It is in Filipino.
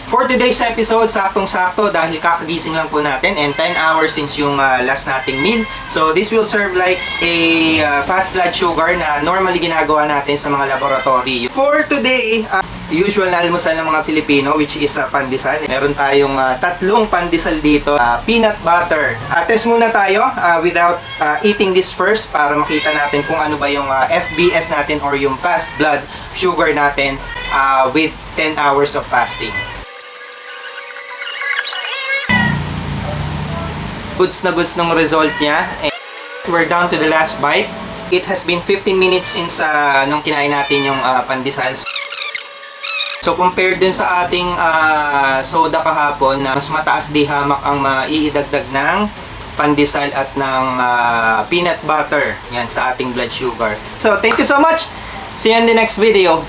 For today's episode, saktong-sakto dahil kakagising lang po natin and 10 hours since yung last nating meal. So this will serve like a fast blood sugar na normally ginagawa natin sa mga laboratory. For today, usual na almusal ng mga Filipino, which is pandesal. Meron tayong tatlong pandesal dito. Peanut butter. Test muna tayo without eating this first para makita natin kung ano ba yung FBS natin or yung fast blood sugar natin with 10 hours of fasting. Goods na goods ng result niya. And we're down to the last bite. It has been 15 minutes since nung kinain natin yung pandesal. So compared dun sa ating soda kahapon na mas mataas di hamak ang maiidagdag ng pandesal at ng peanut butter yan sa ating blood sugar. So thank you so much. See you in the next video.